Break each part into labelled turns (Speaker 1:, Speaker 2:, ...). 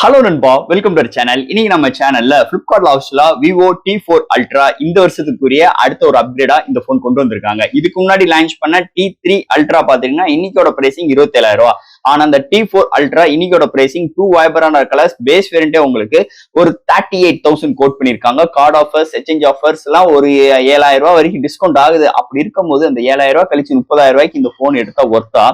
Speaker 1: Hello நண்பா, welcome to channel. இன்னைக்கு நம்ம சேனல்ல பிளிப்கார்ட் லான்ச்ல விவோ T4 அல்ட்ரா இந்த வருஷத்துக்குரிய அடுத்த ஒரு அப்கிரேடா இந்த போன் கொண்டு வந்திருக்காங்க. இதுக்கு முன்னாடி லான்ச் பண்ண T3 அல்ட்ரா பாத்தீங்கன்னா இன்னைக்கோட பிரைசிங் 27,000 ரூபாய். ஆனா அந்த T4 அல்ட்ரா இன்னைக்கோட பிரைசிங் 2 வைப்ரன்ட் கலர்ஸ் பேஸ் வேரியண்டே உங்களுக்கு ஒரு 38,000 கோட் பண்ணிருக்காங்க. கார்டு ஆஃபர்ஸ், எக்ஸ்சேஞ்ச் ஆஃபர்ஸ் எல்லாம் ஒரு 7,000 ரூபாய் வரைக்கும் டிஸ்கவுண்ட் ஆகுது. அப்படி இருக்கும்போது அந்த 7,000 ரூபாய் கழிச்சு 30,000 ரூபாய்க்கு இந்த போன் எடுத்தா ஒர்த்தா,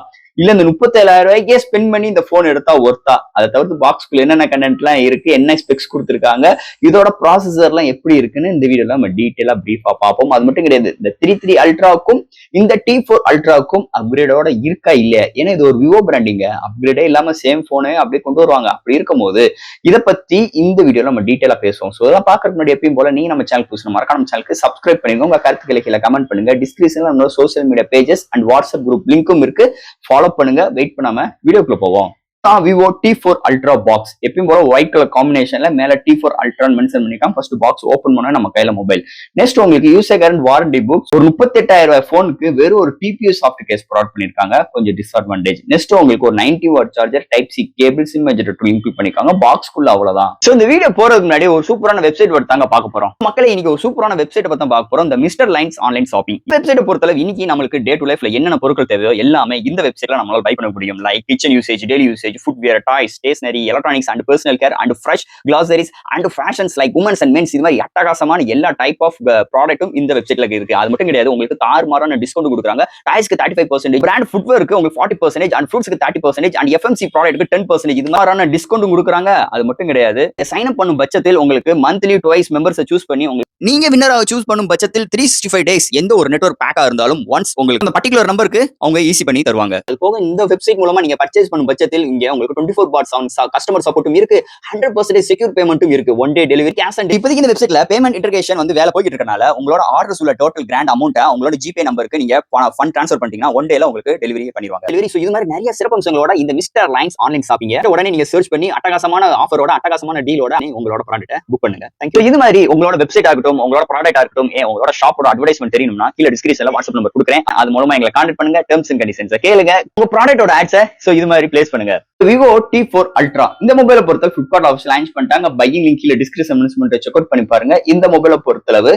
Speaker 1: இல்ல இந்த 37,000 ரூபாய்க்கே ஸ்பெண்ட் பண்ணி இந்த போன் எடுத்தா ஒர்த்தா? அதை தவிர்த்து பாக்ஸ்குள்ள என்னென்ன கண்டென்ட் எல்லாம் இருக்கு, என்ன ஸ்பெக்ஸ் கொடுத்துருக்காங்க, இதோட ப்ராசஸர் எல்லாம் எப்படி இருக்குன்னு இந்த வீடியோல நம்ம டீட்டெயிலா பிரீஃபா பார்ப்போம். அது மட்டும் கிடையாது, இந்த 3 அல்ட்ராவுக்கும் இந்த T4 அல்ட்ராவுக்கும் அப்கிரேடோட இருக்கா இல்லையா? ஏன்னா இது ஒரு விவோ பிராண்டிங்க, அப்கிரேடே இல்லாம சேம் போனே அப்படியே கொண்டு வருவாங்க. அப்படி இருக்கும் போது இதை பத்தி இந்த வீடியோல நம்ம டீட்டெயிலா பேசுவோம். ஸோ இதெல்லாம் பாக்குறதுக்கு முன்னாடி எப்பயும் போல நீங்க நம்ம சேனல் புதுசு மறக்காம நம்ம சேனலுக்கு சப்ஸ்கிரைப் பண்ணுங்க. உங்க கருத்துக்களை கீழே கமெண்ட் பண்ணுங்க. டிஸ்கிரிப்ஷன்ல நம்மளோட social media pages and WhatsApp group லிங்க்கும் இருக்கு, ஃபாலோ பண்ணுங்க. வெயிட் பண்ணாம வீடியோக்குள்ள போவோம். விவோ T4 அல்ட்ரா பாக்ஸ் எப்பயும் போல ஒயிட் கலர் காம்பினேஷன்ல மேல T4 அல்ட்ரா மென்ஷன் பண்ணிருக்காங்க. ஃபர்ஸ்ட் பாக்ஸ் ஓபன் பண்ணா நம்ம கையில மொபைல். நெக்ஸ்ட் உங்களுக்கு யூசர் கேரண்ட் வாரண்டி புக் ஒரு 38,000 ரூபாய் போனுக்கு வெறும் ஒரு TPU சாஃப்ட் கேஸ் ப்ரொவைட் பண்ணிருக்காங்க. கொஞ்சம் டிஸ்அட்வான்டேஜ். நெக்ஸ்ட் உங்களுக்கு ஒரு 90 watt charger, type C cable, sim ejector include பண்ணிருக்காங்க. பாக்ஸ்க்குள்ள அவ்வளவுதான். சோ இந்த வீடியோ போறதுக்கு முன்னாடி ஒரு சூப்பரான வெப்சைட் பத்தி பார்க்க போறோம். மக்களை இன்னைக்கு ஒரு சூப்பரான வெப்சைட் பத்தி பார்க்க போறோம். இந்த mister lines online shopping website பொறுத்தளவு இன்னைக்கு நம்மளுக்கு டே டு லைஃப்ல என்னென்ன பொருட்கள் தேவையோ எல்லாமே இந்த வெப்சைட்ல நம்மளால பை பண்ண முடியும். Like kitchen usage, daily usage, footwear, toys, stationery, electronics and personal care and fresh groceries and fashions like women's and men's, இது மாதிரி அட்டகாசமான எல்லா டைப் ஆஃப் ப்ராடக்ட்டும் இந்த வெப்சைட்ல இருக்கு. அது மட்டும் கிடையாது, உங்களுக்கு தாறுமாறான டிஸ்கவுண்ட் கொடுக்குறாங்க. டாய்ஸ்க்கு 35%, பிராண்ட் ஃபுட்வேருக்கு உங்களுக்கு 40% அண்ட் ஃப்ரூட்ஸ்க்கு 30% அண்ட் FMC ப்ராடக்ட்க்கு 10%, இது மாதிரியான டிஸ்கவுண்ட் கொடுக்குறாங்க. அது மட்டும் கிடையாது, சைன் அப் பண்ணும் பட்சத்தில் உங்களுக்கு மந்த்லி டுவைஸ் மெம்பர்ஸை சூஸ் பண்ணி உங்களுக்கு நீங்க வின்னராக சூஸ் பண்ணும் பட்சத்தில் 365 டேஸ் எந்த ஒரு நெட்வொர்க் பேக்கா இருந்தாலும் ஒன்ஸ் உங்களுக்கு அந்த பர்டிகுலர் நம்பருக்கு அவங்க ஈஸி பண்ணி தருவாங்க. அது போக இந்த வெப்சைட் மூலமா நீங்க பர்ச்சேஸ் பண்ணும் பட்சத்தில் இங்க உங்களுக்கு 24/7 கஸ்டமர் சப்போர்ட்டும் இருக்கு, 100% செக்யூர் பேமெண்ட்டும் இருக்கு, one day delivery, cash on. இப்போதைக்கு இந்த வெப்சைட்ல பேமெண்ட் இன்டகிரேஷன் வந்து வேலை போயிட்டு இருக்கனால உங்களோட ஆர்டர்ஸ் உள்ள டோட்டல் கிராண்ட் அமௌண்ட்டை உங்களோட ஜிபே நம்பருக்கு நீங்க ஃபண்ட் ட்ரான்ஸ்ஃபர் பண்ணிட்டீங்கன்னா ஒன் டேல உங்களுக்கு டெலிவரி பண்ணிடுவாங்க. டெலிவரி. ஸோ இது மாதிரி நிறைய சிறப்பம்சங்களோட இந்த மிஸ்டர் லைன்ஸ் ஆன்லைன் ஷாப்பிங் உடனே நீங்க சர்ச் பண்ணி அட்டகாசமான ஆஃபரோட, அட்டகாசமான டீலோட உங்களோட ப்ராடக்ட்டை புக் பண்ணுங்க. தேங்க்யூ. இது மாதிரி உங்களோட வெப்சைட் ஆகட்டும், உங்களோட ப்ராடக்ட் ஆகட்டும், உங்களோட ஷாப்போட அட்வர்டைஸ்மெண்ட் தெரியணும்னா கீழே டிஸ்கிரிப்ஷன்ல வாட்ஸ்அப் நம்பர் கொடுக்குறேன். அது மூலமா எங்களை கான்டாக்ட் பண்ணுங்க. டெர்ம்ஸ் அண்ட் கண்டிஷன்ஸ் கேளுங்க. உங்க ப்ராடக்ட்டோட ஆட்ஸை சோ இது மாதிரி பிளேஸ் பண்ணுங்க. விவோ T4 அல்ட்ரா இந்த மொபைலை பொறுத்தவரை பிளிப்கார்ட் ஆஃபீஸ் லான்ச் பண்ணிட்டாங்க. பையிங் லிங்க் கீழே டிஸ்கிரிப்ஷன் செக் அவுட் பண்ணி பாருங்க. இந்த மொபைலை பொறுத்தளவு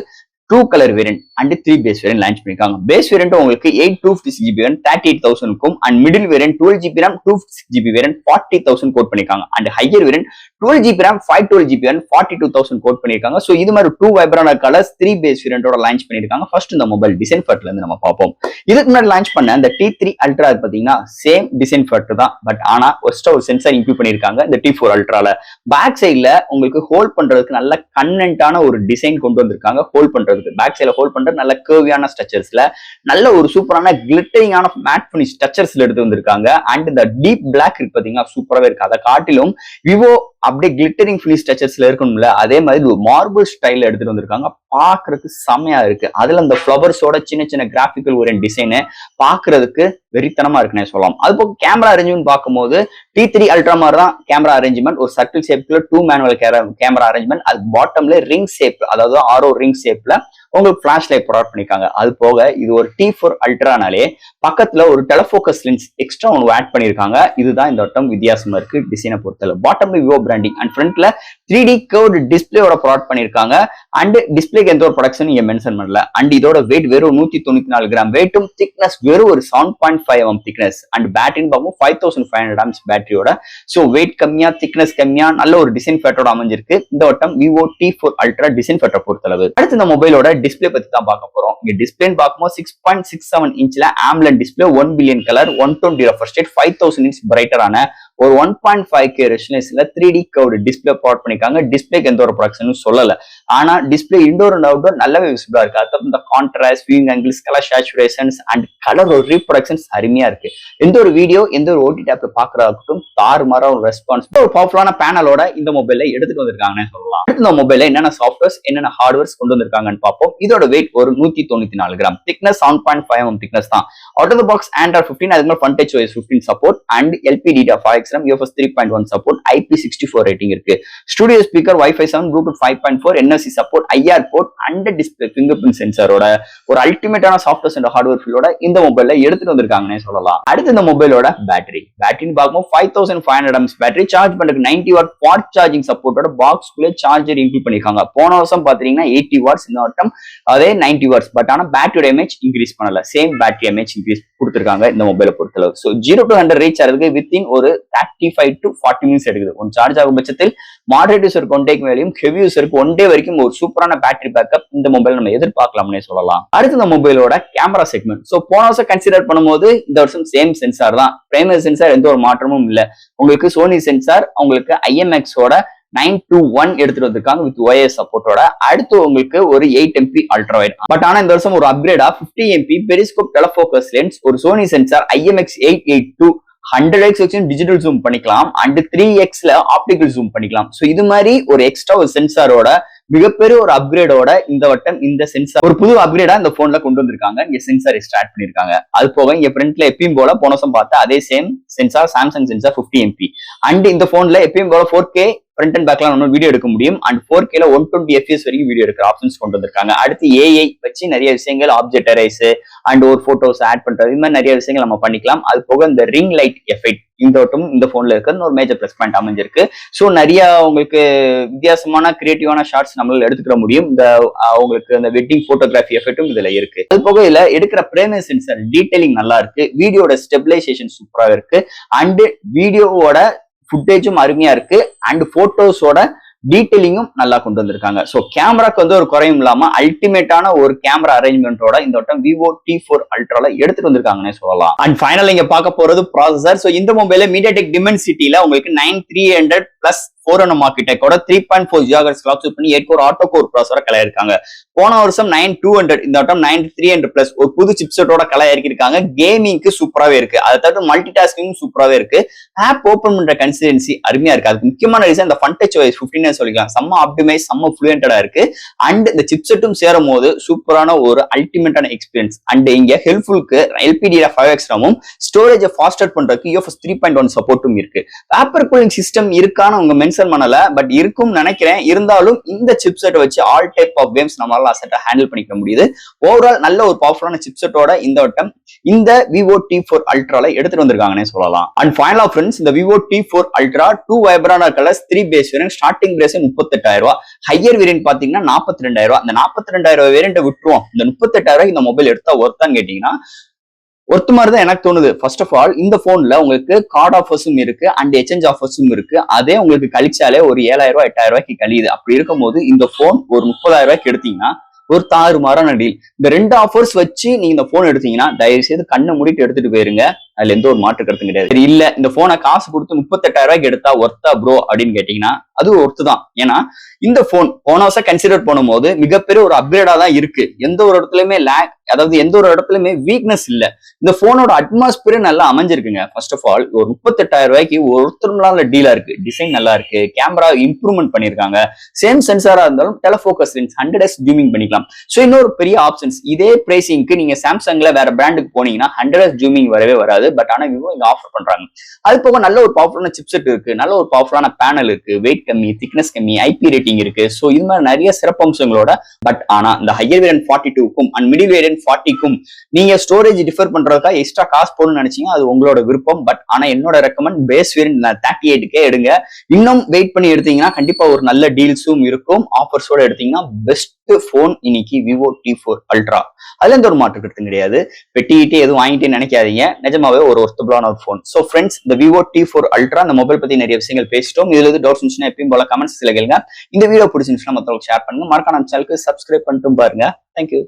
Speaker 1: 2 colour variant and 3 base variant launch பண்ணிருக்காங்க. பேஸ் வேரியன்ட் உங்களுக்கு 8/256GB வேரியன்ட் 38,000க்கும் and middle variant 12GB RAM 256GB variant 40,000 quote பண்ணிருக்காங்க. And higher variant 12GB RAM 512GB variant 42,000 quote பண்ணிருக்காங்க. சோ இது மாதிரி 2 வைப்ரன்ட் கலர்ஸ் 3 பேஸ் வேரியன்ட்டோட லான்ச் பண்ணிருக்காங்க. First இந்த மொபைல் டிசைன் ஃபேக்ட்ல இருந்து நம்ம பார்ப்போம். இதுக்கு முன்னாடி லான்ச் பண்ண இந்த T3 அல்ட்ரா பாத்தீங்கன்னா சேம் டிசைன் ஃபேக்ட் தான், பட் ஆனா எக்ஸ்ட்ரா ஒரு சென்சார் இன்க்ளூட் பண்ணிருக்காங்க. இந்த T4 அல்ட்ரால பேக் சைட்ல உங்களுக்கு ஹோல்ட் பண்றதுக்கு நல்ல கன்வென்ட்டான ஒரு டிசைன் கொண்டு வந்திருக்காங்க. ஹோல்ட் பண்றது பேக் சைடுல ஹோல்ட் பண்ற நல்ல கர்வியான ஸ்ட்ரக்சர்ஸ்ல நல்ல ஒரு சூப்பரான கிளிட்டரிங்கான மேட் ஃபினிஷ் ஸ்ட்ரக்சர்ஸ்ல எடுத்து வந்திருக்காங்க. அண்ட் இந்த டீப் பிளாக் இருக்கு பாத்தீங்கன்னா சூப்பராவே இருக்கு. அதை காட்டிலும் விவோ அப்படியே கிளிட்டரிங் ஃபினிஷ் ஸ்ட்ரக்சர்ஸ்ல இருக்கணும்ல, அதே மாதிரி ஒரு மார்பிள் ஸ்டைல்ல எடுத்துட்டு வந்திருக்காங்க. பாக்குறதுக்கு செமையா இருக்கு. அதுல அந்த ஃபிளவர்ஸோட சின்ன சின்ன கிராபிக்கல் ஒரு டிசைனு பாக்குறதுக்கு வெறித்தனமா இருக்குன்னே சொல்லலாம். அது போக கேமரா அரேஞ்ச்மெண்ட் பார்க்கும்போது T3 அல்ட்ரா மாதிரி தான் கேமரா அரேஞ்ச்மெண்ட். ஒரு சர்க்கிள் ஷேப்ல 2 மேனுவல் கேமரா அரேஞ்ச்மெண்ட். அது பாட்டம்ல ரிங் ஷேப், அதாவது ஆரோ ரிங் ஷேப்ல உங்களுக்கு ஃபிளாஷ் லைட் ப்ரொவைட் பண்ணிருக்காங்க. அது போக இது ஒரு T4 அல்ட்ரானாலே பக்கத்துல ஒரு டெலஃபோக்கஸ் லென்ஸ் எக்ஸ்ட்ரா ஒன்று ஆட் பண்ணிருக்காங்க. இதுதான் இந்த வட்டம் வித்தியாசமா இருக்கு டிசைனை பொறுத்தல. பாட்டம்ல விவோ பிராண்டிங் அண்ட் ஃப்ரண்ட்ல 3D கர்வ்டு டிஸ்பிளேயோட ப்ரொவைட் பண்ணிருக்காங்க. அண்ட் டிஸ்பிளேக்கு எந்த ஒரு ப்ரொடக்ஷன் நீங்க மென்ஷன் பண்ணல. அண்ட் இதோட வெயிட் வெறும் 194 கிராம் வெயிட்டும், திக்னஸ் வெறும் ஒரு 7.5 mm திக்னஸ். அண்ட் பேட்டரின்னு பார்க்கும் 5500 mAh பேட்டரியோட. ஸோ வெயிட் கம்மியா, திக்னஸ் கம்மியா, நல்ல ஒரு டிசைன் ஃபேட்டோட அமைஞ்சிருக்கு இந்த வட்டம் விவோ T4 அல்ட்ரா டிசைன் ஃபேட்டை பொறுத்தளவு. அடுத்து இந்த மொபைலோட டிஸ்பிளே பத்தி தான் பார்க்க போறோம். இங்க டிஸ்பிளே பார்க்கும்போது 6.67 இன்ச்ல AMOLED display, 1 billion colour, 120 refresh rate, 5000 nits பிரைட்டரான ஒரு 1.5K ரெசல்யூஷன்ல 3D curved display provide பண்ணிருக்காங்க. டிஸ்பிளேக்கு எந்த ஒரு ப்ரொடக்ஷனும் சொல்லல. ஆனா டிஸ்பிளே இன்டோர் அண்ட் அவுட்டோர் நல்லாவே விசிபிளா இருக்கு. அது இந்த contrast, viewing angles, colour saturations and colour reproductions அருமையா இருக்கு. எந்த ஒரு வீடியோ, எந்த ஒரு OTT ஆப்ல பாக்குறதுக்கும் தாறுமாறா ஒரு ரெஸ்பான்ஸ், ஒரு பவர்ஃபுல்லான பேனலோட இந்த மொபைலை எடுத்துட்டு வந்திருக்காங்கன்னு சொல்லலாம். அடுத்து இந்த மொபைல என்னென்ன சாஃப்ட்வேர்ஸ், என்னென்ன ஹார்ட்வேர்ஸ் கொண்டு வந்திருக்காங்கன்னு பார்ப்போம். இதோட வெயிட் ஒரு 194 கிராம், திக்னஸ் 7.5 mm திக்னஸ் தான். Out of the box Android 15, அதுக்கு மேல FunTouch OS 15 support and LPDDR5X RAM, UFS 3.1 support, IP64 rating இருக்கு. Studio speaker, Wi-Fi 7, Bluetooth 5.4, NFC support, IR port and display fingerprint sensor-ஓட ஒரு அல்டிமேட்டான software and hardware ஃபீலோட இந்த மொபைல்ல எடுத்துட்டு வந்திருக்காங்கன்னே சொல்லலாம். அடுத்து இந்த மொபைலோட பேட்டரின்னு பார்க்கும்போது 5500 mAh பேட்டரி, சார்ஜ் பண்றதுக்கு 90 வாட் ஃபாஸ்ட் சார்ஜிங் சப்போர்ட்டோட பாக்ஸ்குள்ளே சார்ஜர் இன்க்ளூட் பண்ணிருக்காங்க. போன வருஷம் பாத்தீங்கன்னா 80 வாட்ஸ், இந்த வருஷம் அதே 90 வாட்ஸ். பட் ஆனா பேட்டரியோட எம்ஏஹெச் இன்க்ரீஸ் பண்ணல, சேம் பேட்டரி எம்ஏஹெச் இன்க்ரீஸ் கொடுத்திருக்காங்க இந்த மொபைலை பொறுத்தளவு. ஸோ 0 to 100 ரீச் ஆகிறதுக்கு வித்தின் ஒரு 35 to 40 மினிட்ஸ் எடுக்குது. ஒன் சார்ஜ் ஆகும் பட்சத்தில் மாடரேட் யூசருக்கு ஒன் டேக்கு மேலேயும், ஹெவி யூசருக்கு ஒன் டே வரைக்கும் ஒரு சூப்பரான பேட்டரி பேக்கப் இந்த மொபைல் நம்ம எதிர்பார்க்கலாம்னே சொல்லலாம். அடுத்து இந்த மொபைலோட கேமரா செக்மெண்ட். ஸோ போன வருஷம் கன்சிடர் பண்ணும்போது இந்த வருஷம் சேம் சென்சார் தான், பிரைமரி சென்சார் எந்த ஒரு மாற்றமும் இல்லை. உங்களுக்கு சோனி சென்சார், உங்களுக்கு IMX-ஓட 921 எடுத்துட்டு வந்திருக்காங்க வித் OIS சப்போர்ட்டோட. அடுத்து உங்களுக்கு ஒரு 8MP அல்ட்ரா வைட். பட் ஆனா இந்த வருஷம் ஒரு அப்கிரேடா 50MP பெரிஸ்கோப் டெலஃபோக்கஸ் லென்ஸ், ஒரு சோனி சென்சார் IMX882 100x வச்சு டிஜிட்டல் ஜூம் பண்ணிக்கலாம் அண்ட் 3xல ஆப்டிகல் ஜூம் பண்ணிக்கலாம். ஸோ இது மாதிரி ஒரு எக்ஸ்ட்ரா ஒரு சென்சாரோட மிகப்பெரிய ஒரு அப்கிரேடோட இந்த வட்டம் இந்த சென்சார் ஒரு புது அப்கிரேடா இந்த போன்ல கொண்டு வந்திருக்காங்க. இங்க சென்சார் ஸ்டார்ட் பண்ணிருக்காங்க. அது போக இங்க ஃப்ரண்ட்ல எப்பயும் போல போன வருஷம் பார்த்தா அதே same sensor, Samsung sensor 50MP. And இந்த போன்ல எப்பயும் போல 4K ஃப்ரண்ட் அண்ட் பேக்ல நம்ம வீடியோ எடுக்க முடியும். அண்ட் 4Kல 120 FPS வரைக்கும் வீடியோ எடுக்கிற ஆப்ஷன்ஸ் கொண்டு வந்திருக்காங்க. அடுத்து AI வச்சு நிறைய விஷயங்கள், ஆப்ஜெக்ட் எரேஸ் அண்ட் ஒரு போட்டோஸ் ஆட் பண்றது, இது மாதிரி நிறைய விஷயங்கள் நம்ம பண்ணிக்கலாம். அது போக இந்த ரிங் லைட் எஃபெக்ட் இந்த வட்டம் இந்த போன்ல இருக்குன்னு ஒரு மேஜர் பிளஸ் பாயிண்ட் அமைஞ்சிருக்கு. ஸோ நிறைய உங்களுக்கு வித்தியாசமான கிரியேட்டிவான ஷார்ட்ஸ் நம்மளால எடுத்துக்கிற முடியும். இந்த உங்களுக்கு அந்த வெட்டிங் போட்டோகிராஃபி எஃபெக்டும் இதுல இருக்கு. அது போக இதுல எடுக்கிற பிரைமரி சென்சார் டீடைலிங் நல்லா இருக்கு, வீடியோட ஸ்டெபிலைசேஷன் சூப்பரா இருக்கு, அண்ட் வீடியோவோட ஃபுட்டேஜும் அருமையா இருக்கு, அண்ட் போட்டோஸோட டீடைலிங்கும் நல்லா கொண்டு வந்திருக்காங்க. ஸோ கேமராக்கு வந்து ஒரு குறையும் இல்லாம அல்டிமேட்டான ஒரு கேமரா அரேஞ்ச்மெண்டோட இந்த வட்டம் Vivo T4 Ultraல எடுத்துட்டு வந்திருக்காங்கன்னு சொல்லலாம். அண்ட் ஃபைனல் இங்க பார்க்க போறது ப்ராசஸர். ஸோ இந்த மொபைல MediaTek Dimensity-ல உங்களுக்கு 9300 பிளஸ் 400 ஆர்கிடெக்டோட 3.4 GHz கிளாக் சூட் பண்ணி 8 கோர் ஆட்டோ கோர் ப்ராசஸரை கலையிருக்காங்க. போன வருஷம் 9200, இந்த வட்டம் 9300 பிளஸ் ஒரு புது சிப்செட்டோட கலையிருக்காங்க. கேமிங்க்கு சூப்பராகவே இருக்கு, அதை தவிர்த்து மல்டி டாஸ்கிங் சூப்பராகவே இருக்கு. ஆப் ஓப்பன் பண்ற கன்சிஸ்டன்சி அருமையா இருக்கு. அதுக்கு முக்கியமான ரீசன் இந்த ஃபன் டச் OS 15 சொல்லிக்கலாம், செம்ம ஆப்டிமைஸ், செம்ம ஃப்ளூயன்டா இருக்கு. அண்ட் இந்த சிப்செட்டும் சேரும் போது சூப்பரான ஒரு அல்டிமேட்டான எக்ஸ்பீரியன்ஸ். அண்ட் இங்க ஹெல்ப்ஃபுல்க்கு LPDDR5X RAM-உம் ஸ்டோரேஜ் ஃபாஸ்டர் பண்றதுக்கு UFS 3.1 சப்போர்ட்டும் இருக்கு. வேப்பர் கூலிங் சிஸ்டம் இருக்கான்னு உங்க மென்ஷன் பண்ணல, பட் இருக்கும் நினைக்கிறேன். இருந்தாலும் இந்த சிப்செட் வச்சு ஆல் டைப் ஆஃப் கேம்ஸ் நம்மளால அசெட்டா ஹேண்டில் பண்ணிக்க முடியுது. ஓவரால் நல்ல ஒரு பவர்ஃபுல்லான சிப்செட்டோட இந்த வட்டம் இந்த Vivo T4 Ultraல எடுத்துட்டு வந்திருக்காங்கன்னே சொல்லலாம். அண்ட் ஃபைனலா ஃப்ரெண்ட்ஸ், இந்த Vivo T4 Ultra 2 vibrant colours 3 base variant, starting price 38,000 ரூபாய், ஹையர் வேரியன்ட் பாத்தீங்கன்னா 42,000 ரூபாய். அந்த 42,000 வேரியன்ட் விட்டுருவோம், இந்த 38,000 இந்த மொபைல் எடுத்தா ஒர்த்தான்னு கேட்டீங்கன்னா ஒருத்த மாதிரி தான் எனக்கு தோணுது. ஃபர்ஸ்ட் ஆஃப் ஆல் இந்த போன்ல உங்களுக்கு கார்டு ஆஃபர்ஸும் இருக்கு அண்ட் எக்ஸ்சேஞ்ச் ஆஃபர்ஸும் இருக்கு. அதே உங்களுக்கு கழிச்சாலே ஒரு 7,000 ரூபாய் 8,000 ரூபாய்க்கு கழியுது. அப்படி இருக்கும்போது இந்த போன் ஒரு 30,000 ரூபாய்க்கு எடுத்தீங்கன்னா ஒரு தாறுமாறான டீல். இந்த 2 ஆஃபர்ஸ் வச்சு நீங்க இந்த போன் எடுத்தீங்கன்னா தயவு செய்து கண்ணை மூடிட்டு எடுத்துட்டு போயிருங்க, அதுல எந்த ஒரு மாற்று கருத்தும் கிடையாது. இல்ல இந்த போனை காசு கொடுத்து 38,000 ரூபாய்க்கு எடுத்தா ஒர்த்தா ப்ரோ அப்படின்னு கேட்டீங்கன்னா அது ஒர்த்து தான். ஏன்னா இந்த போன் போன வருஷம் கன்சிடர் பண்ணும்போது மிகப்பெரிய ஒரு அப்கிரேடா தான் இருக்கு. எந்த ஒரு இடத்துலயுமே லேக், அதாவது எந்த ஒரு இடத்துலயுமே வீக்னஸ் இல்ல. இந்த போனோட அட்மாஸ்பியர் நல்லா அமைஞ்சிருக்குங்க. ஃபர்ஸ்ட் ஆஃப் ஆல் ஒரு 38,000 ரூபாய்க்கு ஒருத்தருனால டீலா இருக்கு, டிசைன் நல்லா இருக்கு, கேமரா இம்ப்ரூவ்மெண்ட் பண்ணிருக்காங்க, சேம் சென்சாரா இருந்தாலும் டெலஃபோக்கஸ் லென்ஸ் 100x ஜூமிங் பண்ணிக்கலாம். ஸோ இன்னொரு பெரிய ஆப்ஷன்ஸ். இதே பிரைசிங்க்கு நீங்க சாம்சங்ல வேற பிராண்டுக்கு போனீங்கன்னா 100x ஜூமிங் வரவே வராது. பட் ஆனா விவோ இங்க ஆஃபர் பண்றாங்க. அது போக நல்ல ஒரு பவர்ஃபுல்லான சிப்செட் இருக்கு, நல்ல ஒரு பவர்ஃபுல்லான பேனல் இருக்கு, வெயிட் கம்மி, திக்னஸ் கம்மி, IP ரேட்டிங் இருக்கு. ஸோ இது மாதிரி நிறைய சிறப்பம்சங்களோட. பட் ஆனா இந்த ஹையர் வேரியன்ட் 42க்கும் அண்ட் மிடில் வேரியன்ட் 40க்கும் நீங்க ஸ்டோரேஜ் டிஃபர் பண்றதுக்காக எக்ஸ்ட்ரா காசு போடணும்னு நினைச்சீங்க, அது உங்களோட விருப்பம். பட் ஆனா என்னோட ரெக்கமெண்ட் பேஸ் வேரியன்ட் 38K எடுங்க. இன்னும் வெயிட் பண்ணி எடுத்தீங்கன்னா கண்டிப்பா ஒரு நல்ல டீல்ஸும் இருக்கும். ஆஃபர்ஸோட எடுத்தீங்கன்னா பெஸ்ட் போன் இன்னைக்கு Vivo T4 Ultra. அதுல எந்த ஒரு மாற்று கருத்தும் கிடையாது. வெட்டிக்கிட்டே எதுவும் வாங்கிட்டே நினைக்காதீங்க, நிஜமாவே ஒரு ஒர்த்தபிளான ஒரு போன். சோ ஃப்ரெண்ட்ஸ், இந்த Vivo T4 Ultra இந்த மொபைல் பத்தி நிறைய விஷயங்கள் பேசிட்டோம். இதுல இருந்து டவுட்ஸ் இருந்துச்சுன்னா எப்பயும் போல கமெண்ட்ஸ்ல கேளுங்க. இந்த வீடியோ பிடிச்சிருந்துச்சுன்னா மத்தவங்களுக்கு ஷேர் பண்ணுங்க. மறக்காம நம்ம சேனலுக்கு சப்ஸ்கிரைப் பண்ணிட்டு பாருங்க. தேங்க்யூ.